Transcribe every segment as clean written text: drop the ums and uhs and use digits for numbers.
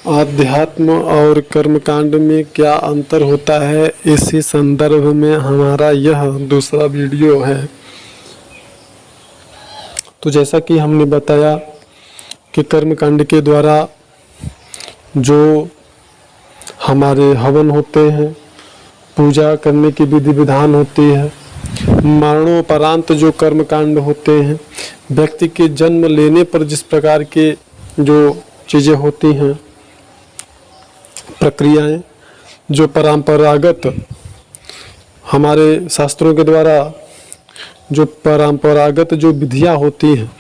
आध्यात्म और कर्मकांड में क्या अंतर होता है, इसी संदर्भ में हमारा यह दूसरा वीडियो है। तो जैसा कि हमने बताया कि कर्मकांड के द्वारा जो हमारे हवन होते हैं, पूजा करने की विधि विधान होती है, मरणोपरांत जो कर्मकांड होते हैं, व्यक्ति के जन्म लेने पर जिस प्रकार के जो चीज़ें होती हैं, प्रक्रियाएं जो परंपरागत हमारे शास्त्रों के द्वारा जो परंपरागत जो विधियां होती हैं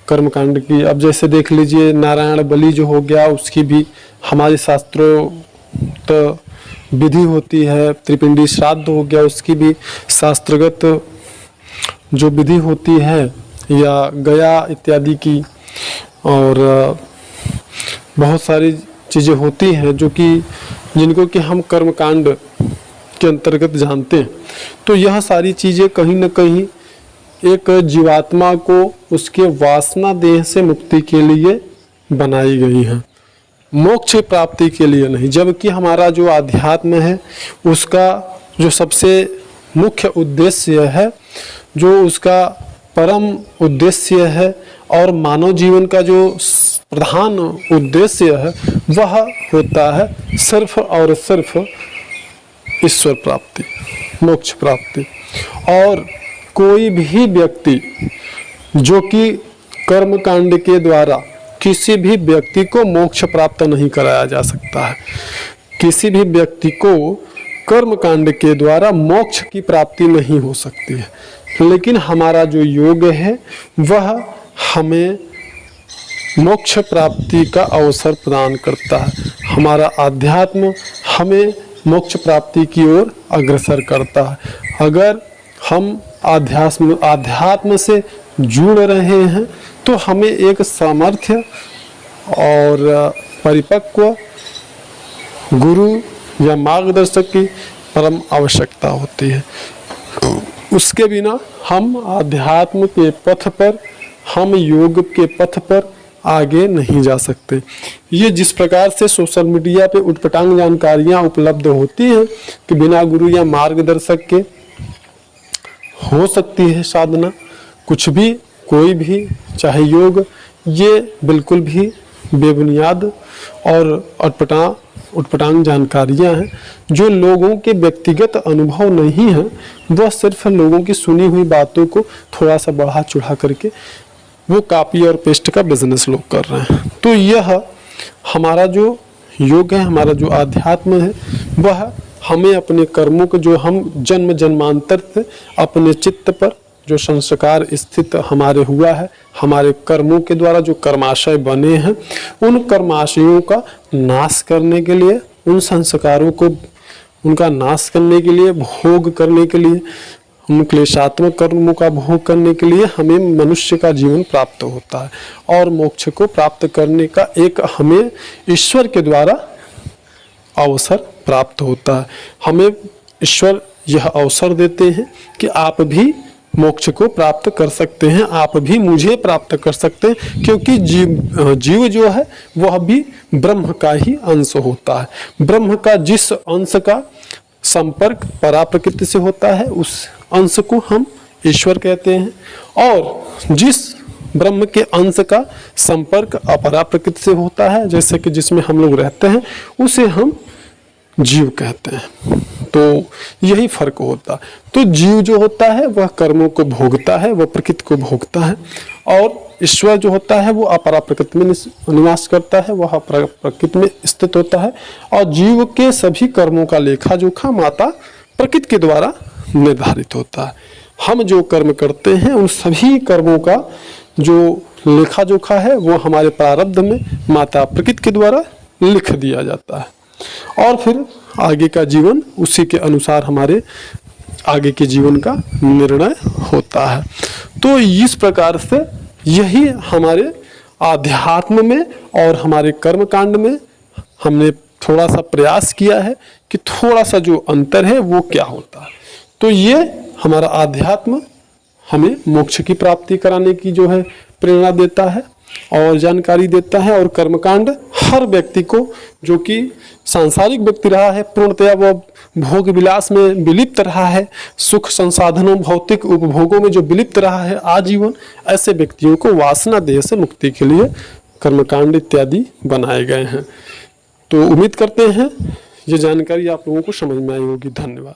कर्मकांड की, अब जैसे देख लीजिए नारायण बलि जो हो गया, उसकी भी हमारे शास्त्रों तो विधि होती है। त्रिपिंडी श्राद्ध हो गया, उसकी भी शास्त्रगत जो विधि होती है, या गया इत्यादि की, और बहुत सारी चीज़ें होती हैं जो कि जिनको कि हम कर्मकांड के अंतर्गत जानते हैं। तो यह सारी चीज़ें कहीं न कहीं एक जीवात्मा को उसके वासना देह से मुक्ति के लिए बनाई गई हैं, मोक्ष प्राप्ति के लिए नहीं। जबकि हमारा जो आध्यात्म है उसका जो सबसे मुख्य उद्देश्य है, जो उसका परम उद्देश्य है और मानव जीवन का जो प्रधान उद्देश्य है, वह होता है सिर्फ और सिर्फ ईश्वर प्राप्ति, मोक्ष प्राप्ति। और कोई भी व्यक्ति जो कि कर्मकांड के द्वारा किसी भी व्यक्ति को मोक्ष प्राप्त नहीं कराया जा सकता है। किसी भी व्यक्ति को कर्मकांड के द्वारा मोक्ष की प्राप्ति नहीं हो सकती है, लेकिन हमारा जो योग है वह हमें मोक्ष प्राप्ति का अवसर प्रदान करता है। हमारा आध्यात्म हमें मोक्ष प्राप्ति की ओर अग्रसर करता है। अगर हम आध्यात्म से जुड़ रहे हैं तो हमें एक सामर्थ्य और परिपक्व गुरु या मार्गदर्शक की परम आवश्यकता होती है। उसके बिना हम आध्यात्म के पथ पर, हम योग के पथ पर आगे नहीं जा सकते। ये जिस प्रकार से सोशल मीडिया पे उटपटांग जानकारियाँ उपलब्ध होती हैं कि बिना गुरु या मार्गदर्शक के हो सकती है साधना, कुछ भी, कोई भी, चाहे योग, ये बिल्कुल भी बेबुनियाद और उटपटांग जानकारियाँ हैं जो लोगों के व्यक्तिगत अनुभव नहीं है। वह सिर्फ लोगों की सुनी हुई बातों को थोड़ा सा बढ़ा चढ़ा करके वो कॉपी और पेस्ट का बिजनेस लोग कर रहे हैं। तो यह हमारा जो योग है, हमारा जो आध्यात्म है, वह हमें अपने कर्मों को जो हम जन्म जन्मांतर से अपने चित्त पर जो संस्कार स्थित हमारे हुआ है, हमारे कर्मों के द्वारा जो कर्माशय बने हैं, उन कर्माशयों का नाश करने के लिए, उन संस्कारों को उनका नाश करने के लिए, भोग करने के लिए, उन क्लेशात्मक कर्मों का भोग करने के लिए हमें मनुष्य का जीवन प्राप्त होता है। और मोक्ष को प्राप्त करने का एक हमें ईश्वर के द्वारा अवसर प्राप्त होता है। हमें ईश्वर यह अवसर देते हैं कि आप भी मोक्ष को प्राप्त कर सकते हैं, आप भी मुझे प्राप्त कर सकते हैं, क्योंकि जीव जो है वह भी ब्रह्म का ही अंश होता है। ब्रह्म का जिस अंश का संपर्क पराप्रकृति से होता है, उस अंश को हम ईश्वर कहते हैं, और जिस ब्रह्म के अंश का संपर्क अपरा प्रकृति से होता है, जैसे कि जिसमें हम लोग रहते हैं, उसे हम जीव कहते हैं। तो यही फर्क होता है। तो जीव जो होता है वह कर्मों को भोगता है, वह प्रकृति को भोगता है, और ईश्वर जो होता है वो अपरा प्रकृति में निवास करता है, वह अपरा प्रकृति में स्थित होता है। और जीव के सभी कर्मों का लेखा जोखा माता प्रकृति के द्वारा निर्धारित होता है। हम जो कर्म करते हैं उन सभी कर्मों का जो लेखा जोखा है वो हमारे प्रारब्ध में माता प्रकृति के द्वारा लिख दिया जाता है, और फिर आगे का जीवन उसी के अनुसार हमारे आगे के जीवन का निर्णय होता है। तो इस प्रकार से यही हमारे आध्यात्म में और हमारे कर्मकांड में हमने थोड़ा सा प्रयास किया है कि थोड़ा सा जो अंतर है वो क्या होता है। तो ये हमारा आध्यात्म हमें मोक्ष की प्राप्ति कराने की जो है प्रेरणा देता है, और जानकारी देता है। और कर्मकांड हर व्यक्ति को, जो कि सांसारिक व्यक्ति रहा है, पूर्णतया वह भोग विलास में विलिप्त रहा है, सुख संसाधनों भौतिक उपभोगों में जो विलिप्त रहा है आजीवन, ऐसे व्यक्तियों को वासना देह से मुक्ति के लिए कर्मकांड इत्यादि बनाए गए हैं। तो उम्मीद करते हैं ये जानकारी आप लोगों को समझ में आई होगी। धन्यवाद।